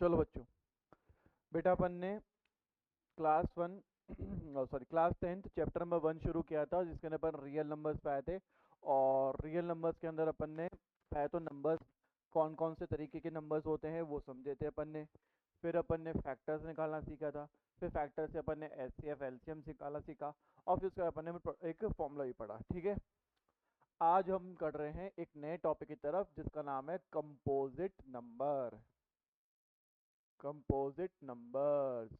चलो बच्चों, बेटा अपन ने class one class 10th chapter number 1 शुरू किया था, जिसके अंदर अपन रियल नंबर्स पे आए थे। और रियल नंबर्स के अंदर अपन ने पहले तो नंबर्स कौन कौन से तरीके के नंबर्स होते हैं वो समझे थे अपन ने। फिर अपन ने फैक्टर्स निकालना सीखा था। फिर फैक्टर से अपन ने एचसीएफ एलसीएम निकालना सीखा। और फिर उसके बाद अपन ने एक फॉर्मूला भी पढ़ा। ठीक है, आज हम कर रहे हैं एक नए टॉपिक की तरफ जिसका नाम है कंपोजिट नंबर। Composite numbers.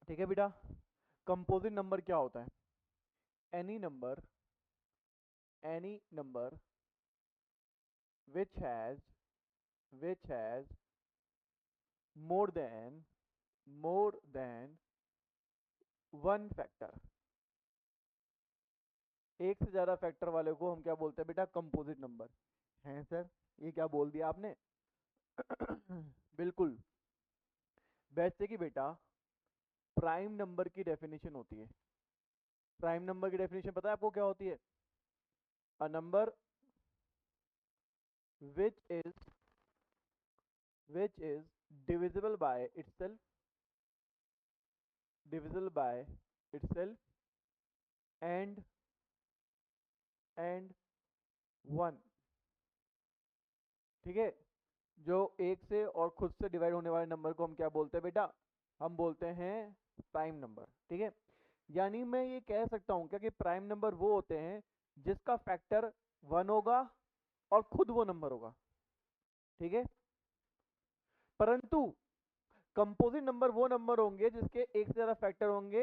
ठीक है बेटा, कंपोजिट नंबर क्या होता है? Any number, any number which has more then one factor. एक से ज्यादा फैक्टर वाले को हम क्या बोलते हैं बेटा? Composite number. हैं सर, ये क्या बोल दिया आपने? बिल्कुल। वैसे कि बेटा, प्राइम नंबर की डेफिनेशन होती है। प्राइम नंबर की डेफिनेशन पता है आपको क्या होती है? A number which is which is divisible by itself, divisible by itself and and one. ठीक है, जो एक से और खुद से डिवाइड होने वाले नंबर को हम क्या बोलते हैं बेटा? हम बोलते हैं प्राइम नंबर। ठीक है, यानी मैं ये कह सकता हूं क्या कि प्राइम नंबर वो होते हैं जिसका फैक्टर वन होगा और खुद वो नंबर होगा। ठीक है, परंतु कंपोजिट नंबर वो नंबर होंगे जिसके एक से ज्यादा फैक्टर होंगे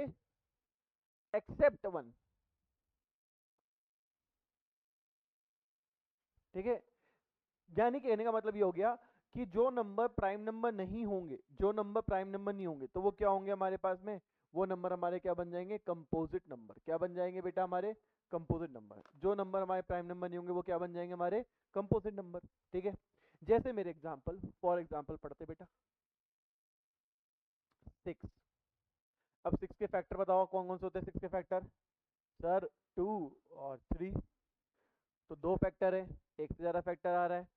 एक्सेप्ट वन। ठीक है, यानी कहने का मतलब ये हो गया कि जो नंबर प्राइम नंबर नहीं होंगे, जो नंबर प्राइम नंबर नहीं होंगे, तो वो क्या होंगे हमारे पास में? वो नंबर हमारे क्या बन जाएंगे? Composite number. क्या बन जाएंगे बेटा? हमारे कंपोजिट नंबर। जो नंबर हमारे प्राइम नंबर नहीं होंगे वो क्या बन जाएंगे? हमारे कंपोजिट नंबर। ठीक है, जैसे मेरे एग्जांपल, फॉर एग्जांपल पढ़ते बेटा। 6। अब 6 के फैक्टर बताओ कौन कौन से होते हैं 6 के फैक्टर? सर, 2 और 3। तो दो फैक्टर है, एक से ज्यादा फैक्टर आ रहा है,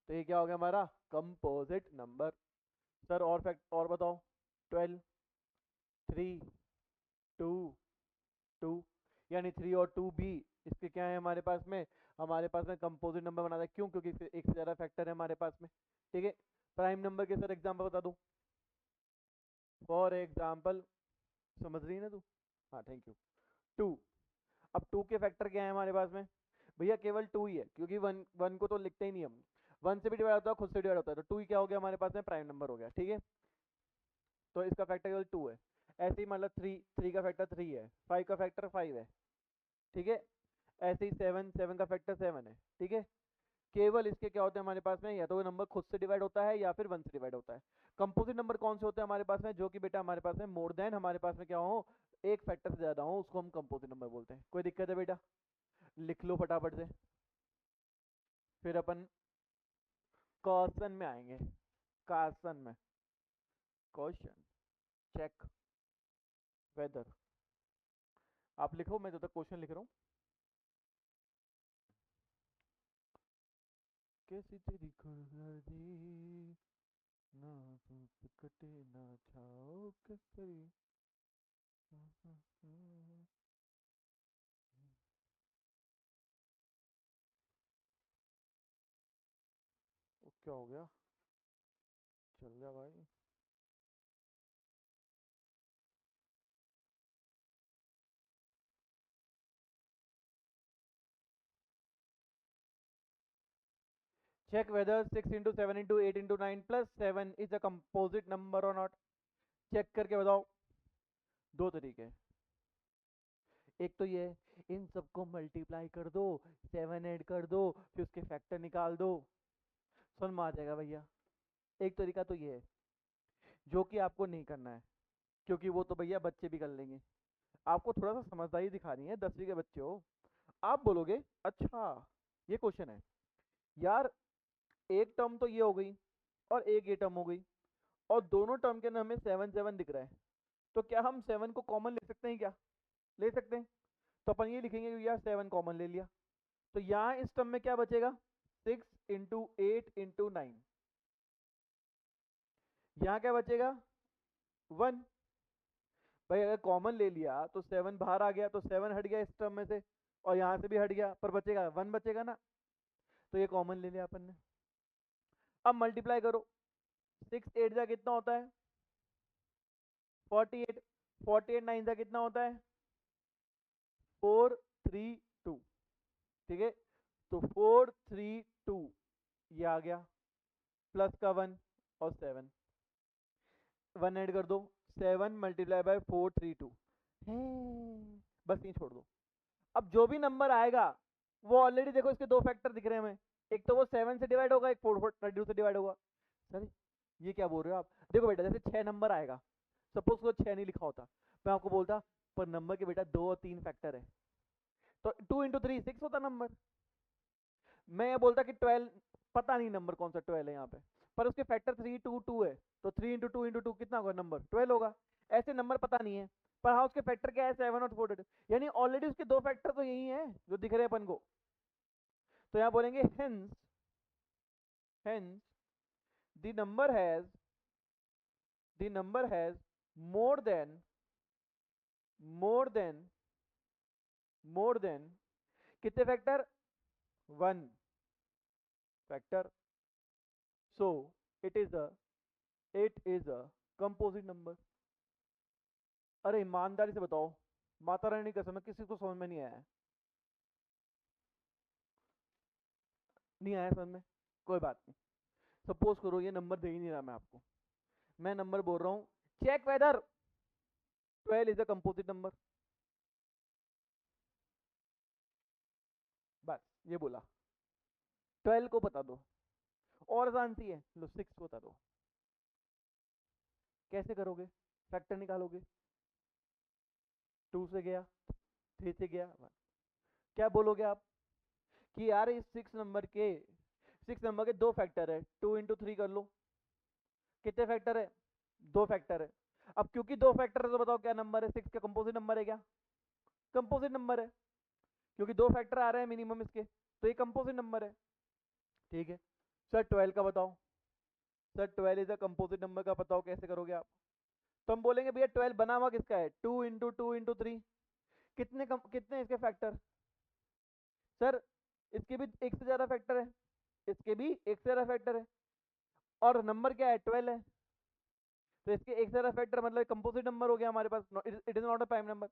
तो ये क्या हो गया हमारा? Composite number. सर और फैक्ट और बताओ। 12, 3, 2, 2। यानी 3 और 2 भी इसके क्या है हमारे पास में? हमारे पास में कंपोजिट नंबर बनाता है। क्यों? क्योंकि इसके एक से ज्यादा फैक्टर है हमारे पास में। ठीक है, प्राइम नंबर के सर एग्जांपल बता दो। फॉर एग्जांपल, समझ रही है ना तू? हाँ, थैंक यू। 2। अब 2 के फैक्टर क्या है हमारे पास में? भैया केवल 2 ही है, क्योंकि वन वन को तो लिखते ही नहीं हम। वन से भी डिवाइड होता है, खुद से डिवाइड होता है, तो 2 ही क्या हो गया हमारे पास में? प्राइम नंबर हो गया। ठीक है, तो इसका फैक्टर केवल 2 है। ऐसे ही मतलब 3 का फैक्टर 3 है, 5 का फैक्टर 5 है। ठीक है, ऐसे ही 7 का फैक्टर 7 है। ठीक है, केवल इसके क्या होते हैं हमारे पास में? या तो वो नंबर खुद से डिवाइड होता है या फिर वन से डिवाइड होता है। कंपोजिट नंबर कौन से होते हैं हमारे पास में? जो कि बेटा हमारे पास में मोर देन हमारे पास में क्या हो, एक फैक्टर से ज्यादा हो, उसको हम कंपोजिट नंबर बोलते हैं। कोई दिक्कत है बेटा? लिख लो फटाफट से। फिर अपन क्वेश्चन में आएंगे। क्वेश्चन में, क्वेश्चन, चेक वेदर। आप लिखो, मैं जब तक क्वेश्चन लिख रहा हूँ। कैसी तेरी खुदगर्जी, ना धूप कटे ना छाओ कसरी। वो क्या हो गया? चल जा भाई। Check whether 6 into 7 into 8 into 9 plus 7 is a composite number और नॉट। चेक करके बताओ। दो तरीके, एक तो ये है, इन सबको मल्टीप्लाई कर दो, 7 ऐड कर दो, फिर उसके फैक्टर निकाल दो, सुन में आ जाएगा भैया। एक तरीका तो ये है, जो कि आपको नहीं करना है, क्योंकि वो तो भैया बच्चे भी कर लेंगे। आपको थोड़ा सा समझदारी दिखानी है, 10वीं के बच्चे हो। आप बोलोगे अच्छा, ये क्वेश्चन है यार, एक टर्म तो ये हो गई और एक ये टर्म हो गई, और दोनों टर्म के अंदर हमें 7 7 दिख रहा है, तो क्या हम 7 को कॉमन ले सकते हैं क्या? ले सकते हैं। तो अपन ये लिखेंगे कि यार 7 कॉमन ले लिया, तो यहाँ इस टर्म में क्या बचेगा? 6 इंटू 8 इंटू 9। यहाँ क्या बचेगा 1। भाई अगर कॉमन ले लिया तो 7 बाहर आ गया, तो 7 हट गया इस टर्म में से, और यहाँ से भी हट गया, पर बचेगा 1 बचेगा ना, तो ये कॉमन ले लिया अपन ने। अब मल्टीप्लाई करो, 6 8 जा कितना होता है 48, 48 9 जा कितना होता है 4 3 2। ठीक है, तो 4 3 2 ये आ गया, प्लस का 1 और 7, 1 ऐड कर दो, 7 मल्टीप्लाई बाय 4 3 2 है, बस ये छोड़ दो। अब जो भी नंबर आएगा वो ऑलरेडी देखो इसके दो फैक्टर दिख रहे हैं हमें, एक तो वो 7 से डिवाइड होगा, एक 4 32 से डिवाइड होगा। सर ये क्या बोल रहे हो आप? देखो बेटा जैसे 6 नंबर आएगा, सपोज को 6 नहीं लिखा होता, मैं आपको बोलता पर नंबर के बेटा 2 और 3 फैक्टर है, तो 2 इंटू 3 6 होता नंबर। मैं ये बोलता कि 12, पता नहीं नंबर कौन सा 12 है यहाँ पे, पर उसके फैक्टर 3 2 2 है, तो 3 इंटू 2 इंटू 2 कितना होगा नंबर 12 होगा। ऐसे नंबर पता नहीं है, पर हाँ उसके फैक्टर क्या है 7 और 4, यानी ऑलरेडी उसके दो फैक्टर तो यही है जो दिख रहे हैं अपन को। तो यहाँ बोलेंगे hence, hence the number has more than more than more than कितने factor 1 factor, so it is a composite number. अरे ईमानदारी से बताओ, माता रानी की कसम है किसी को समझ में नहीं आया है? नहीं आया समझ में, कोई बात नहीं। सपोज करो ये नंबर दे ही नहीं रहा मैं आपको, मैं नंबर बोल रहा हूँ check whether 12 is a composite number, बस ये बोला। 12 को बता दो, और आसान सी है, लो 6 को बता दो। कैसे करोगे? फैक्टर निकालोगे, 2 से गया, 3 से गया 1। क्या बोलोगे आप कि यार इस 6 नंबर के दो फैक्टर है, 2 इंटू 3 कर लो, कितने फैक्टर है 2 फैक्टर है। अब क्योंकि 2 फैक्टर है तो बताओ क्या नंबर है, 6 का कंपोजिट नंबर है क्या? कंपोजिट नंबर है, क्योंकि 2 फैक्टर आ रहे हैं मिनिमम इसके, तो ये कंपोजिट नंबर है। ठीक है सर 12 का बताओ, sir 12 is a composite number का बताओ कैसे करोगे आप? तो हम बोलेंगे भैया 12 बना हुआ किसका है 2 इंटू 3, कितने इसके फैक्टर? सर इसके भी एक से ज्यादा फैक्टर है, इसके भी एक से ज्यादा फैक्टर है, और नंबर क्या है 12 है, तो इसके एक से ज्यादा फैक्टर मतलब कंपोजिट नंबर हो गया हमारे पास, it is not a prime number.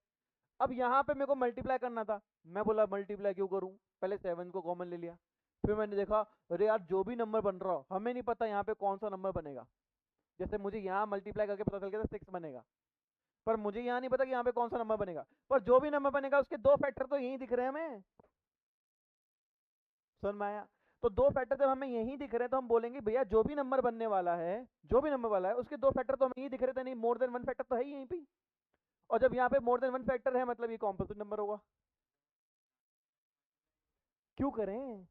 अब यहाँ पे मेरे को मल्टीप्लाई करना था, मैं बोला मल्टीप्लाई क्यों करूं, पहले 7 को कॉमन ले लिया, फिर मैंने देखा अरे यार जो भी नंबर बन रहा हो हमें नहीं पता यहाँ पे कौन सा नंबर बनेगा। जैसे मुझे यहाँ मल्टीप्लाई करके पता चल गया था 6 बनेगा, पर मुझे यहाँ नहीं पता कि यहाँ पे कौन सा नंबर बनेगा, पर जो भी नंबर बनेगा उसके दो फैक्टर तो यही दिख रहे हैं हमें। समझ में आया? तो दो फैक्टर जब हमें यही दिख रहे हैं तो हम बोलेंगे भैया जो भी नंबर बनने वाला है, जो भी नंबर वाला है उसके दो फैक्टर तो हमें यही दिख रहे थे, नहीं मोर देन वन फैक्टर तो है ही यहीं पे, और जब यहाँ पे मोर देन वन फैक्टर है मतलब ये कॉम्पोजिट नंबर होगा। क्यों करें?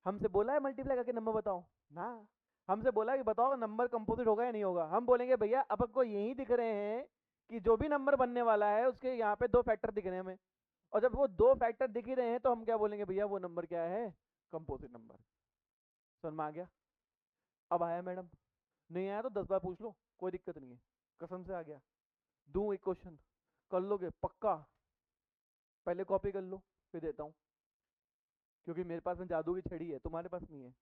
हमसे बोला है मल्टीप्लाई करके नंबर बताओ ना, हमसे बोला है कि बताओ नंबर कंपोजिट होगा या नहीं होगा, हम बोलेंगे भैया अब आपको यही दिख रहे हैं कि जो भी नंबर बनने वाला है उसके यहाँ पे दो फैक्टर दिख रहे हैं हमें, और जब वो दो फैक्टर दिख ही रहे हैं तो हम क्या बोलेंगे भैया वो नंबर क्या है कंपोजिट नंबर। समझ में आ गया? अब आया मैडम? नहीं आया तो 10 बार पूछ लो, कोई दिक्कत नहीं है, कसम से आ गया। दूं एक क्वेश्चन, कर लोगे पक्का? पहले कॉपी कर लो फिर देता हूँ, क्योंकि मेरे पास में जादू की छड़ी है, तुम्हारे पास नहीं है।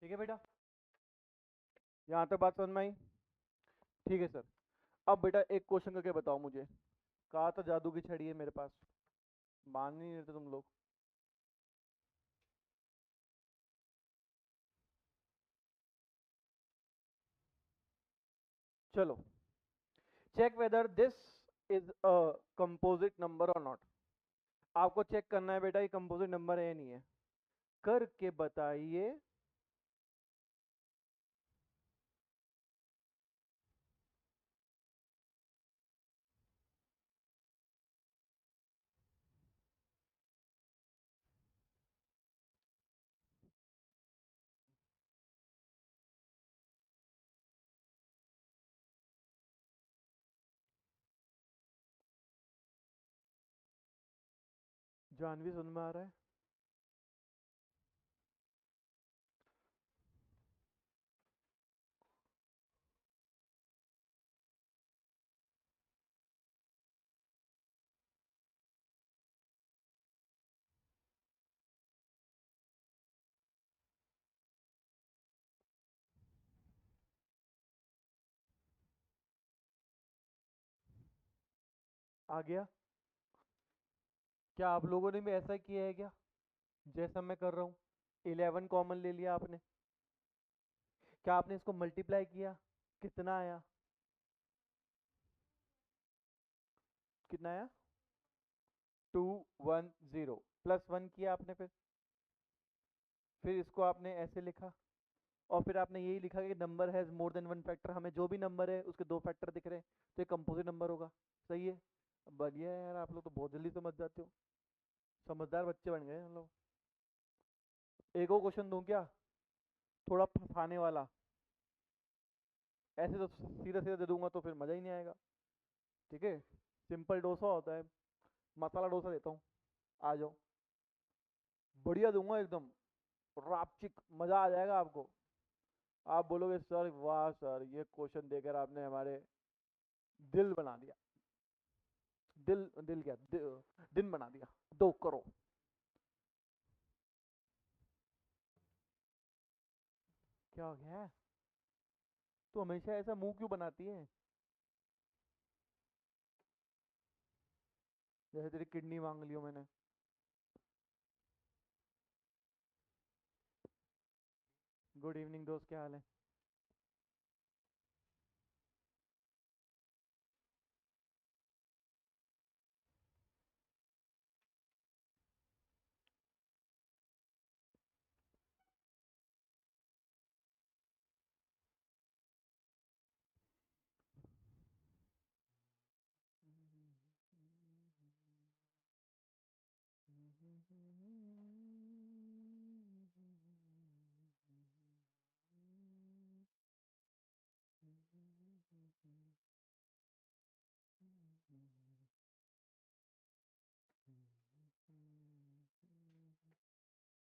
ठीक है बेटा, यहाँ तक बात समझ में आई? ठीक है सर। अब बेटा एक क्वेश्चन करके बताओ मुझे, कहा था जादू की छड़ी है मेरे पास, मान ही नहीं रहे तुम लोग। चलो, check whether this is a composite number और नॉट। आपको चेक करना है बेटा ये कंपोजिट नंबर है या नहीं है, करके बताइए। जानवी सुन में आ रहा है? आ गया? क्या आप लोगों ने भी ऐसा किया है क्या जैसा मैं कर रहा हूँ? 11 कॉमन ले लिया आपने, क्या आपने इसको मल्टीप्लाई किया, कितना आया? कितना आया? 210 प्लस 1 किया आपने, फिर इसको आपने ऐसे लिखा, और फिर आपने यही लिखा कि number has more then one factor. हमें जो भी नंबर है उसके दो फैक्टर दिख रहे हैं तो ये कंपोजिट नंबर होगा। सही है? बढ़िया है यार, आप लोग तो बहुत जल्दी समझ जाते हो, समझदार बच्चे बन गए हम लोग। एक और क्वेश्चन दूं क्या, थोड़ा फंसाने वाला? ऐसे तो सीधा सीधा दे दूंगा तो फिर मजा ही नहीं आएगा। ठीक है, सिंपल डोसा होता है, मसाला डोसा देता हूँ, आ जाओ। बढ़िया दूंगा एकदम, रापचिक, मजा आ जाएगा आपको। आप बोलोगे सर वाह सर, ये क्वेश्चन देकर आपने हमारे दिल बना दिया। दिल दिल क्या दिन बना दिया। दो करो। क्या हो गया है? तू हमेशा ऐसा मुंह क्यों बनाती है, जैसे तेरी किडनी मांग लियो मैंने? गुड इवनिंग दोस्त, क्या हाल है?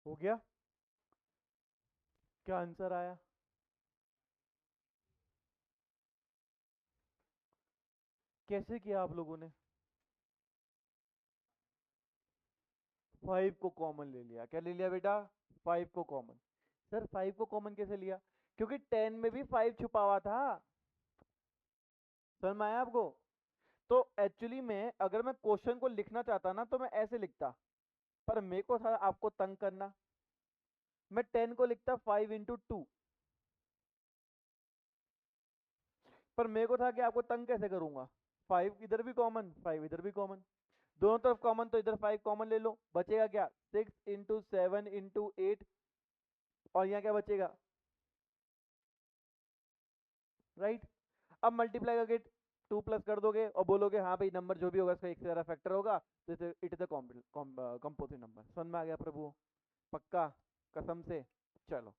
हो गया? क्या आंसर आया? कैसे किया आप लोगों ने? 5 को कॉमन ले लिया। क्या ले लिया बेटा? 5 को कॉमन। सर 5 को कॉमन कैसे लिया? क्योंकि 10 में भी 5 छुपा हुआ था। समझ में आया आपको? तो एक्चुअली में अगर मैं क्वेश्चन को लिखना चाहता ना तो मैं ऐसे लिखता, पर मेरे को था आपको तंग करना, मैं 10 को लिखता 5 into 2। पर मेरे को था कि आपको तंग कैसे करूंगा, 5 इधर भी कॉमन 5 इधर भी कॉमन, दोनों तरफ कॉमन, तो इधर 5 कॉमन ले लो, बचेगा क्या? 6 into 7 into 8, और यहाँ क्या बचेगा? राइट। अब मल्टीप्लाई करके 2 प्लस कर दोगे और बोलोगे हाँ भाई नंबर जो भी होगा इसका एक से ज्यादा फैक्टर होगा, तो it is the composite number. समझ में आ गया प्रभु? पक्का? कसम से? चलो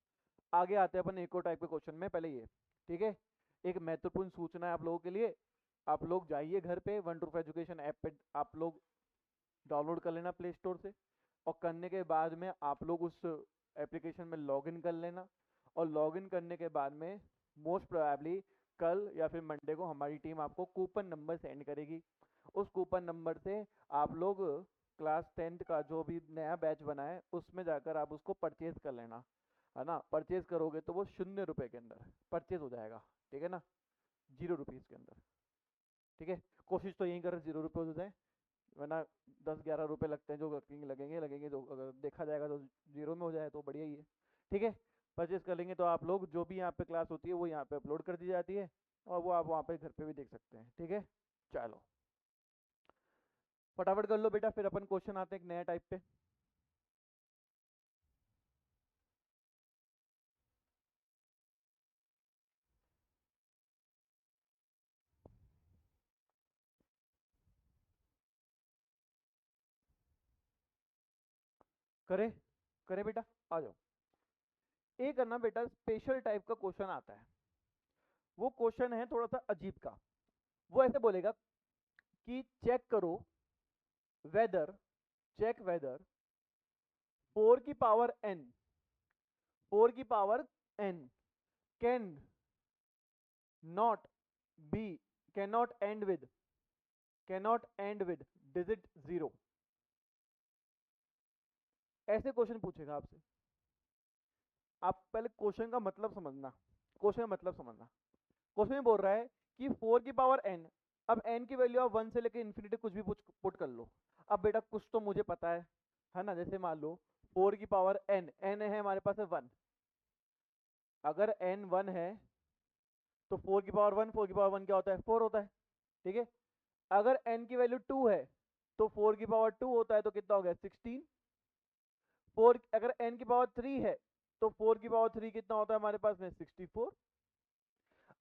आगे आते हैं अपन एक और टाइप के क्वेश्चन में। पहले ये, ठीक है, एक महत्वपूर्ण सूचना है आप लोगों के लिए। आप लोग जाइए घर पे, वन टू एजुकेशन ऐप पे आप लोग डाउनलोड कर लेना प्ले स्टोर से, और करने के बाद में आप लोग उस एप्लीकेशन में लॉगिन कर लेना, और लॉगिन करने के बाद में मोस्ट प्रोबेबली कल या फिर मंडे को हमारी टीम आपको कूपन नंबर सेंड करेगी। उस कूपन नंबर से आप लोग क्लास 10th का जो भी नया बैच बना है उसमें जाकर आप उसको परचेज कर लेना। है ना, परचेज करोगे तो वो 0 रुपए के अंदर परचेज हो जाएगा, ठीक है ना, 0 रुपीज़ के अंदर। ठीक है, कोशिश तो यही करें 0 रुपये हो जाए, वरना 10-11 रुपए लगते हैं जो लगेंगे तो अगर देखा जाएगा तो जीरो में हो जाए तो बढ़िया ही है। ठीक है, परचेज कर लेंगे तो आप लोग जो भी यहाँ पे क्लास होती है वो यहाँ पे अपलोड कर दी जाती है और वो आप वहाँ पे घर पे भी देख सकते हैं। ठीक है, चलो फटाफट कर लो बेटा, फिर अपन क्वेश्चन आते हैं एक नया टाइप पे। करे करे बेटा, आ जाओ। एक करना बेटा स्पेशल टाइप का क्वेश्चन आता है, वो क्वेश्चन है थोड़ा सा अजीब का। वो ऐसे बोलेगा कि चेक करो वेदर, चेक वेदर 4 की पावर n, 4 की power n can not be, can not and with digit 0। ऐसे क्वेश्चन पूछेगा आपसे। आप पहले क्वेश्चन का मतलब समझना, क्वेश्चन का मतलब समझना। क्वेश्चन में बोल रहा है कि 4 की पावर n, अब n की वैल्यू आप 1 से लेकर इन्फिनिटी कुछ भी पुट कर लो। अब बेटा कुछ तो मुझे पता है ना, जैसे मान लो 4 की पावर n, n है हमारे पास है 1, अगर n 1 है तो 4 की पावर 1, 4 की पावर 1 क्या होता है 4 होता है। ठीक है, अगर n की वैल्यू 2 है तो 4 की पावर 2 होता है तो कितना हो गया 16। 4 अगर n की पावर 3 है तो 4 की पावर 3 कितना होता है हमारे पास में 64।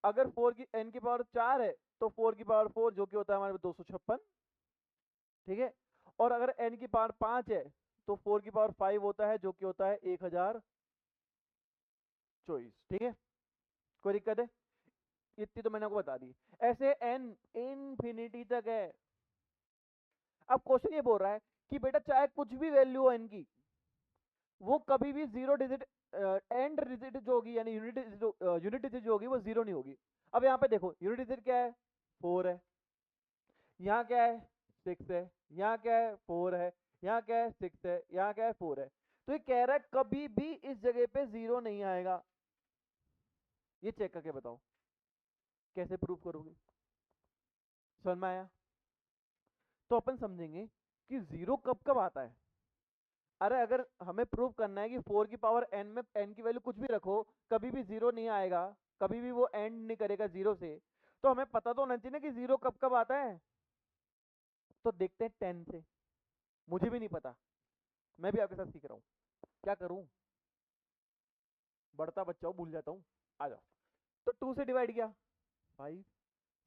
अगर 4 की n की पावर 4 है तो 4 की पावर 4 जो कि होता है हमारे पास 256। ठीक है, और अगर n की पावर 5 है तो 4 की पावर 5 होता है जो कि होता है 1024। ठीक है, कोई दिक्कत है? इतनी तो मैंने आपको बता दी। ऐसे n इनफिनिटी तक है। अब क्वेश्चन ये बोल रहा है कि बेटा चाहे कुछ भी वैल्यू हो n की, वो कभी भी जीरो डिजिट एंड डिजिट जो होगी यानी यूनिट डिजिट जो होगी वो जीरो नहीं होगी। अब यहाँ पे देखो यूनिट डिजिट क्या है 4 है, यहाँ क्या है 6 है, यहाँ क्या है 4 है, यहाँ क्या है 6 है, यहाँ क्या है 4 है। तो ये कह रहा है कभी भी इस जगह पे जीरो नहीं आएगा। ये चेक करके बताओ कैसे प्रूव करोगे, समझ में आया? तो अपन समझेंगे कि जीरो कब कब आता है। अरे अगर हमें प्रूव करना है कि 4 की पावर n में n की वैल्यू कुछ भी रखो कभी भी जीरो नहीं आएगा, कभी भी वो एंड नहीं करेगा जीरो से, तो हमें पता तो होना चाहिए ना कि जीरो कब कब आता है। तो देखते हैं 10 से। मुझे भी नहीं पता, मैं भी आपके साथ सीख रहा हूँ, क्या करूँ, बढ़ता बच्चा हूँ भूल जाता हूँ। आ जाओ, तो 2 से डिवाइड किया 5,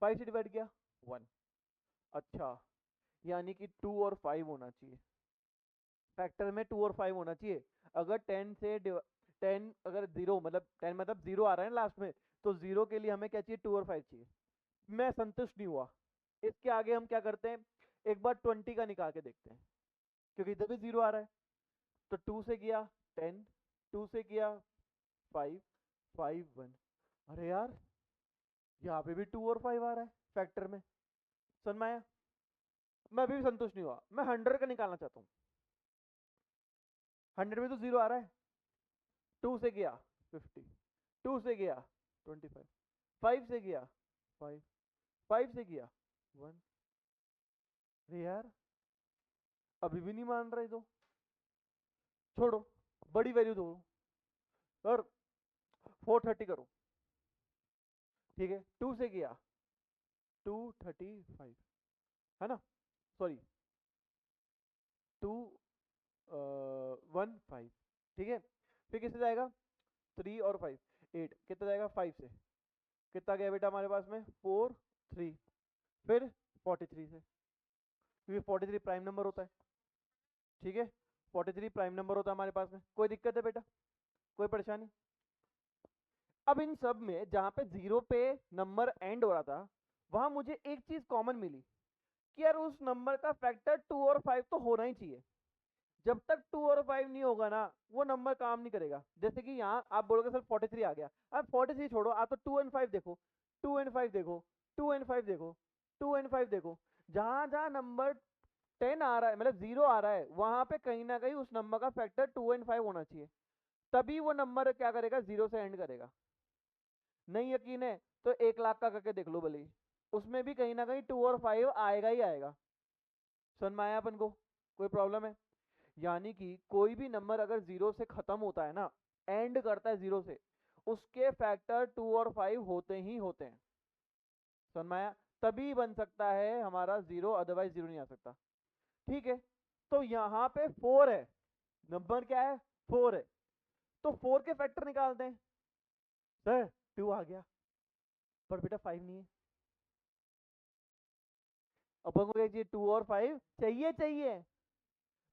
5 से डिवाइड किया 1। अच्छा, यानी कि 2 और 5 होना चाहिए, फैक्टर में 2 और 5 होना चाहिए। अगर 10 से 10 अगर जीरो मतलब 10 मतलब जीरो आ रहा है ना लास्ट में, तो जीरो के लिए हमें क्या चाहिए 2 और 5 चाहिए। मैं संतुष्ट नहीं हुआ, इसके आगे हम क्या करते हैं, एक बार 20 का निकाल के देखते हैं, क्योंकि इधर भी जीरो आ रहा है। तो 2 से किया 10, 2 से किया 5, 5 1। अरे यार यहाँ पे भी 2 और 5 आ रहा है फैक्टर में, समझ में आया? मैं अभी भी संतुष्ट नहीं हुआ, मैं 100 का निकालना चाहता हूँ। 100 में तो जीरो आ रहा है। 2 से गया 50, 2 से गया 25, 5 से गया 5, 5 से गया 1। अरे यार अभी भी नहीं मान रहे तो छोड़ो, बड़ी वैल्यू दो और 430 करो। ठीक है, 2 से गया 235 है ना, सॉरी 215। ठीक है, फिर किससे जाएगा 3 और 5, 8 कितना जाएगा 5 से, कितना गया बेटा हमारे पास में 4 3, फिर 43 से, क्योंकि 43 प्राइम नंबर होता है। ठीक है, 43 प्राइम नंबर होता है हमारे पास में। कोई दिक्कत है बेटा, कोई परेशानी? अब इन सब में जहां पे जीरो पे नंबर एंड हो रहा था वहां मुझे एक चीज कॉमन मिली कि यार उस नंबर का फैक्टर 2 और 5 तो होना ही चाहिए। जब तक 2 और 5 नहीं होगा ना वो नंबर काम नहीं करेगा। जैसे कि यहाँ आप बोलोगे सर 43 आ गया, अब 43 छोड़ो, आप तो 2 एंड 5 देखो, 2 एंड 5 देखो, 2 एंड 5 देखो, 2 एंड 5 देखो, जहां जहां नंबर 10 आ रहा है मतलब जीरो आ रहा है वहां पे कहीं ना कहीं उस नंबर का फैक्टर 2 एंड 5 होना चाहिए। तभी वो नंबर क्या करेगा, 0 से एंड करेगा। नहीं यकीन है तो 1 लाख का करके देख लो भले ही, उसमें भी कहीं ना कहीं 2 और 5 आएगा ही आएगा। समझ में आया अपन को, कोई प्रॉब्लम है? यानी कि कोई भी नंबर अगर 0 से खत्म होता है ना, एंड करता है 0 से, उसके फैक्टर 2 और 5 होते ही होते हैं। समझ में आया? तभी बन सकता है हमारा 0, अदरवाइज 0 नहीं आ सकता। ठीक है, तो यहाँ पे 4 है, नंबर क्या है, 4 है, तो 4 के फैक्टर निकालते हैं। सर 2 आ गया, पर बेटा 5 नहीं है। अपन को क्या चाहिए, 2 और 5 चाहिए चाहिए,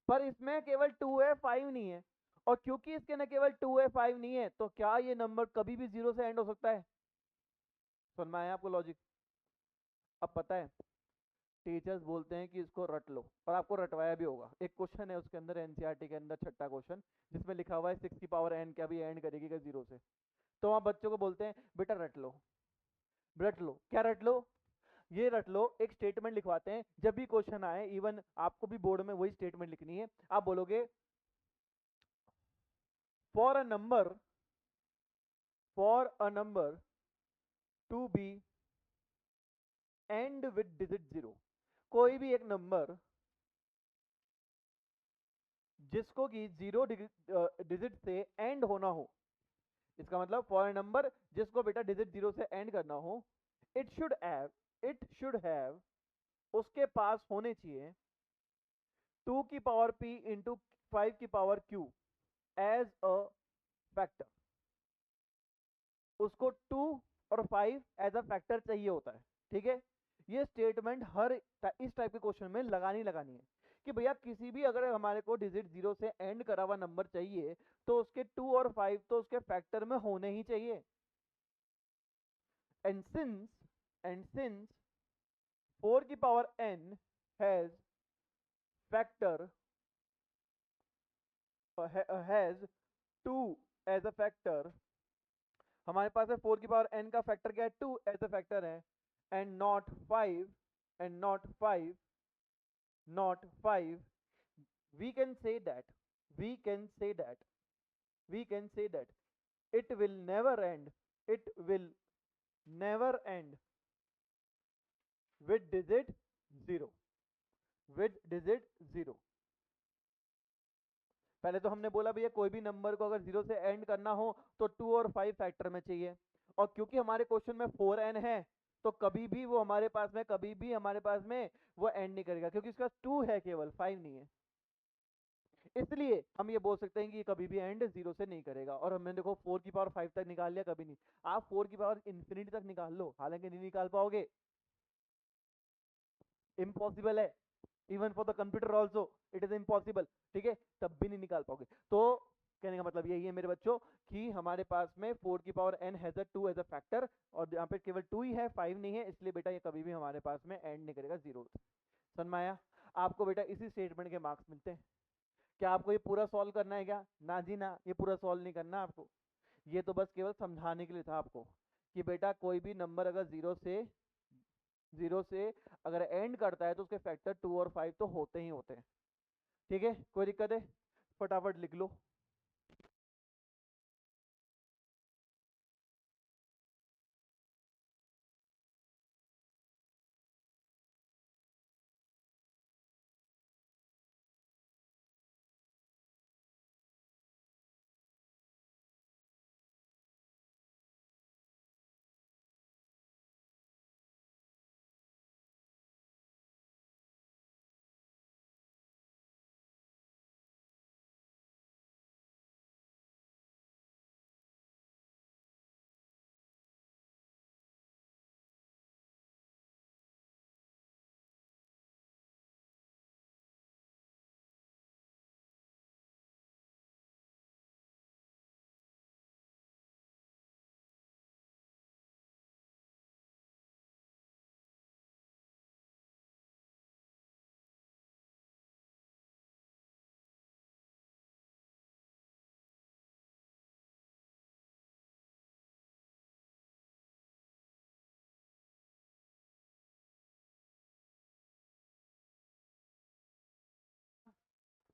पर इसमें केवल 2 है, 5 नहीं है। और क्योंकि इसके ना केवल 2 है, 5 नहीं है, तो क्या ये नंबर कभी भी 0 से एंड हो सकता है? समझ में आया आपको लॉजिक? अब पता है, टीचर्स बोलते हैं कि इसको रट लो, और आपको रटवाया भी होगा। एक क्वेश्चन है उसके अंदर, एनसीईआरटी के अंदर, छठा क्वेश्चन, जिसमें लिखा हुआ है 6 की पावर n क्या भी एंड करेगी क्या 0 से। तो वहां बच्चों को बोलते हैं बेटा रट लो, रट लो। क्या रट लो? ये रट लो, एक स्टेटमेंट लिखवाते हैं, जब भी क्वेश्चन आए, इवन आपको भी बोर्ड में वही स्टेटमेंट लिखनी है। आप बोलोगे for a number, for a number to be end with digit 0, कोई भी एक नंबर जिसको कि 0 डिजिट से एंड होना हो, इसका मतलब फॉर नंबर जिसको बेटा डिजिट 0 से एंड करना हो, इट शुड हैव उसके पास होने चाहिए 2 की पावर p इंटू 5 की power q as a factor. उसको 2 और 5 एज अ फैक्टर चाहिए होता है। ठीक है, ये स्टेटमेंट हर इस टाइप के क्वेश्चन में लगानी लगानी है कि भैया किसी भी अगर हमारे को डिजिट 0 से एंड करा हुआ नंबर चाहिए, तो उसके 2 और 5 तो उसके फैक्टर में होने ही चाहिए। एंड सिंस 4 की power n has factor has 2 as a factor, हमारे पास है 4 की पावर n का फैक्टर क्या है, 2 एज अ फैक्टर है, and not 5, and not 5, we can say that we can say that we can say that it will never end, it will never end with digit 0, with digit 0। पहले तो हमने बोला भैया कोई भी number को अगर 0 से एंड करना हो तो 2 और 5 फैक्टर में चाहिए, और क्योंकि हमारे क्वेश्चन में 4n है, तो कभी भी वो हमारे पास में, कभी भी हमारे पास में वो एंड नहीं करेगा, क्योंकि इसका 2 है केवल, 5 नहीं है। इसलिए हम ये बोल सकते हैं कि ये कभी भी एंड 0 से नहीं करेगा। और हमने देखो 4 की पावर 5 तक निकाल लिया, कभी नहीं। आप 4 की पावर इंफिनिटी तक निकाल लो, हालांकि नहीं निकाल पाओगे, इम्पॉसिबल है। Even for the computer also it is impossible. ठीक है, तब भी नहीं निकाल पाओगे। तो कहने का मतलब यही है मेरे बच्चों कि हमारे पास में 4 की power n has a 2 as a factor, और यहाँ पे केवल 2 ही है, 5 नहीं है, इसलिए बेटा ये कभी भी हमारे पास में एंड नहीं करेगा 0। समझ में आया? आपको बेटा इसी स्टेटमेंट के मार्क्स मिलते हैं। क्या आपको ये पूरा सॉल्व करना है क्या? ना जी ना, ये पूरा सॉल्व नहीं करना आपको। ये तो बस केवल समझाने के लिए था आपको कि बेटा कोई भी नंबर अगर 0 से अगर एंड करता है तो उसके फैक्टर 2 और 5 तो होते ही होते हैं। ठीक है, कोई दिक्कत है? फटाफट लिख लो।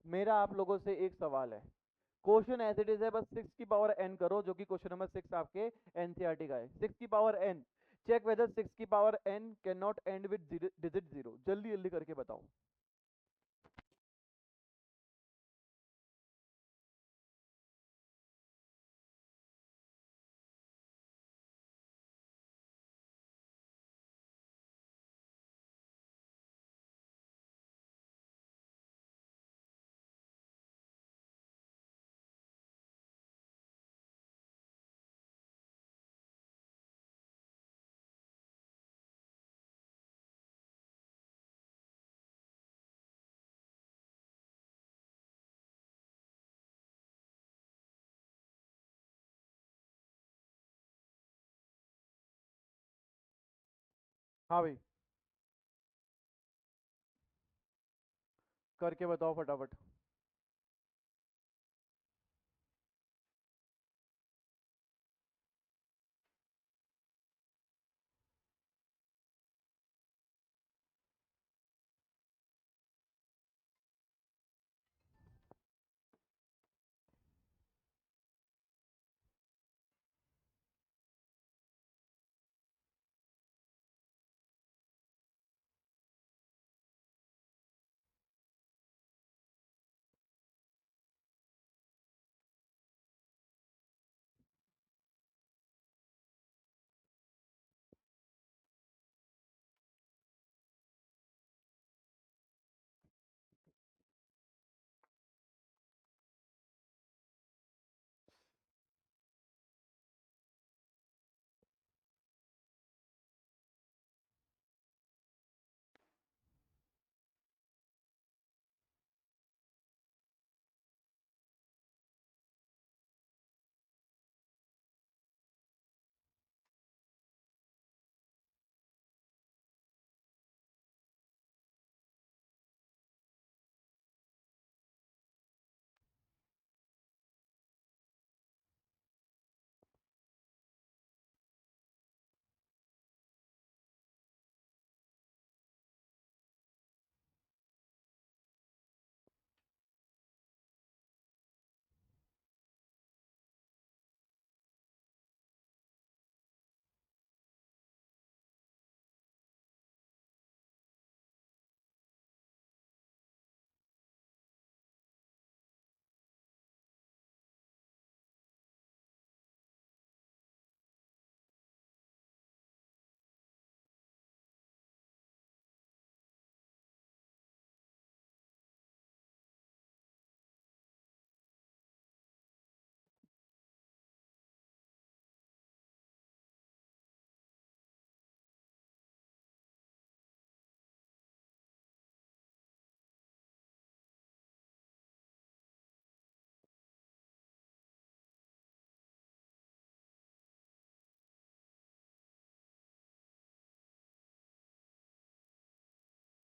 मेरा आप लोगों से एक सवाल है, क्वेश्चन एज इट इज है, बस 6 की पावर n करो, जो कि क्वेश्चन नंबर 6 आपके एनसीईआरटी का है। 6 की पावर n, चेक वेदर 6 की power n can not and with digit 0। जल्दी जल्दी करके बताओ। हाँ भाई, करके बताओ फटाफट।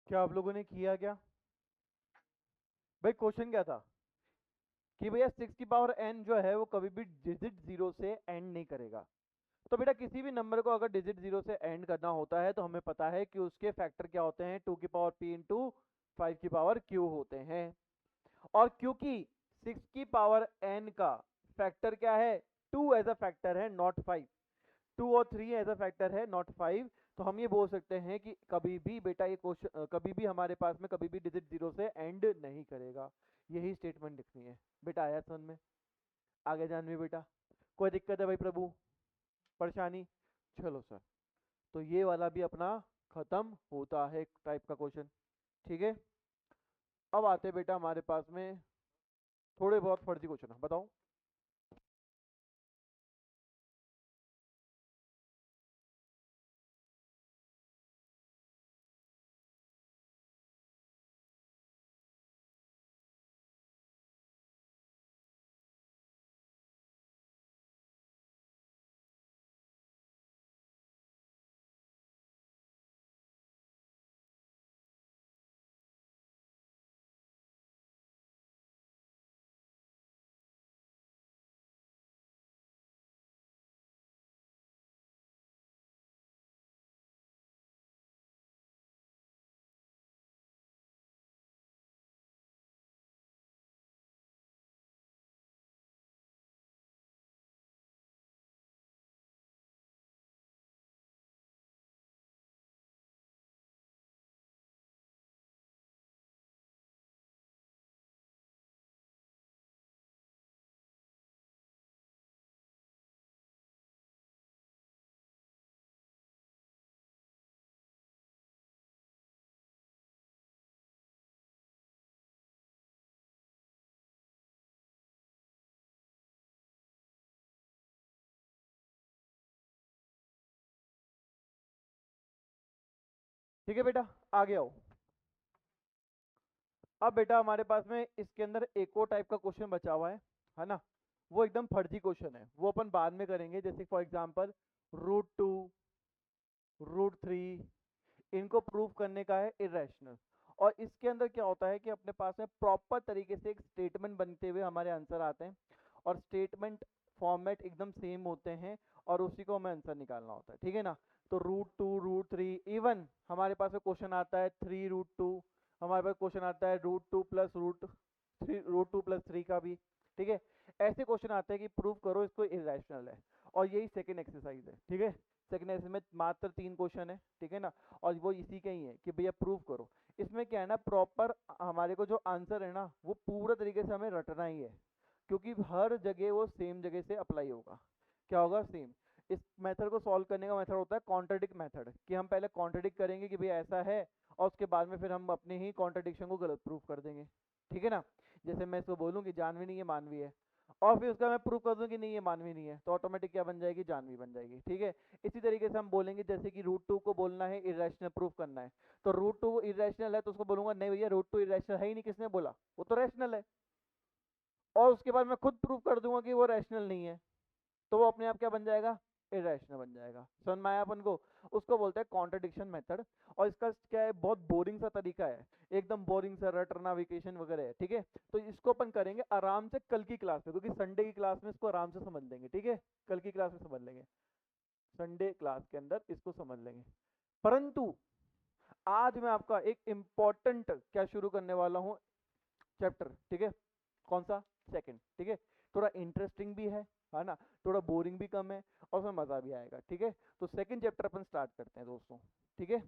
क्या आप लोगों ने किया क्या? भाई क्वेश्चन क्या था कि भैया 6 की पावर n जो है वो कभी भी डिजिट 0 से एंड नहीं करेगा। तो बेटा किसी भी नंबर को अगर डिजिट 0 से एंड करना होता है तो हमें पता है कि उसके फैक्टर क्या होते हैं, 2 की पावर p इंटू 5 की पावर q होते हैं। और क्योंकि 6 की पावर n का फैक्टर क्या है, 2 एज अ फैक्टर है नॉट 5, 2 और 3 एज अ फैक्टर है नॉट 5, तो हम ये बोल सकते हैं कि कभी भी बेटा ये क्वेश्चन कभी भी हमारे पास में कभी भी डिजिट 0 से एंड नहीं करेगा। यही स्टेटमेंट लिखनी है बेटा। आया समझ में? आगे जानवी बेटा, कोई दिक्कत है भाई प्रभु, परेशानी? चलो सर, तो ये वाला भी अपना खत्म होता है टाइप का क्वेश्चन। ठीक है, अब आते हैं बेटा हमारे पास में थोड़े बहुत फर्जी क्वेश्चन। बताओ। ठीक है बेटा, आगे आओ। अब बेटा हमारे पास में इसके अंदर एक और टाइप का क्वेश्चन बचा हुआ है ना। वो एकदम फर्जी क्वेश्चन है, वो अपन बाद में करेंगे। जैसे फॉर एग्जांपल √2, √3, इनको प्रूव करने का है इरेशनल। और इसके अंदर क्या होता है कि अपने पास में प्रॉपर तरीके से एक स्टेटमेंट बनते हुए हमारे आंसर आते हैं, और स्टेटमेंट फॉर्मेट एकदम सेम होते हैं, और उसी को हमें आंसर निकालना होता है, ठीक है ना। तो √2, √3, इवन हमारे पास में क्वेश्चन आता है 3√2, हमारे पास क्वेश्चन आता है √2 प्लस √2 प्लस 3 का भी, ठीक है। ऐसे क्वेश्चन आते हैं कि प्रूव करो इसको इरेशनल है, और यही सेकंड एक्सरसाइज है, ठीक है। सेकंड एक्सरसाइज में मात्र 3 क्वेश्चन है, ठीक है ना, और वो इसी के ही है कि भैया प्रूव करो। इसमें क्या है ना, प्रॉपर हमारे को जो आंसर है ना वो पूरा तरीके से हमें रटना ही है, क्योंकि हर जगह वो सेम जगह से अप्लाई होगा। क्या होगा, सेम। इस मेथड को सॉल्व करने का मेथड होता है कॉन्ट्रडिक्ट मेथड, कि हम पहले कॉन्ट्रडिक्ट करेंगे कि भैया ऐसा है, और उसके बाद में फिर हम अपने ही कॉन्ट्रडिक्शन को गलत प्रूफ कर देंगे, ठीक है ना। जैसे मैं इसको बोलूँ कि जानवी नहीं है मानवी है, और फिर उसका मैं प्रूव कर दूं कि नहीं ये मानवी नहीं है, तो ऑटोमेटिक क्या बन जाएगी, जानवी बन जाएगी, ठीक है। इसी तरीके से हम बोलेंगे जैसे कि √2 को बोलना है इरेशनल प्रूफ करना है, तो √2 इरेशनल है तो उसको बोलूंगा नहीं भैया √2 इरेशनल है ही नहीं, किसने बोला, वो तो रैशनल है। और उसके बाद मैं खुद प्रूव कर दूंगा कि वो रैशनल नहीं है, तो वो अपने आप क्या बन जाएगा, इरेशनल बन जाएगा। समझ में आया अपन को। उसको बोलते हैं कॉन्ट्रडिक्शन मेथड। और इसका क्या है, बहुत बोरिंग सा तरीका है, एकदम बोरिंग सा, रटना वेकेशन वगैरह है, ठीक है। तो इसको अपन करेंगे आराम से कल की क्लास में, क्योंकि संडे की क्लास में इसको आराम से समझ लेंगे, ठीक है। कल की क्लास में समझ लेंगे, संडे क्लास के अंदर इसको समझ लेंगे। परंतु आज मैं आपका एक इंपॉर्टेंट क्या शुरू करने वाला हूं, चैप्टर, ठीक है। कौन सा, सेकंड, ठीक है। थोड़ा इंटरेस्टिंग भी है ना, थोड़ा बोरिंग भी कम है, और उसमें मजा भी आएगा, ठीक है। तो सेकंड चैप्टर अपन स्टार्ट करते हैं दोस्तों, ठीक है।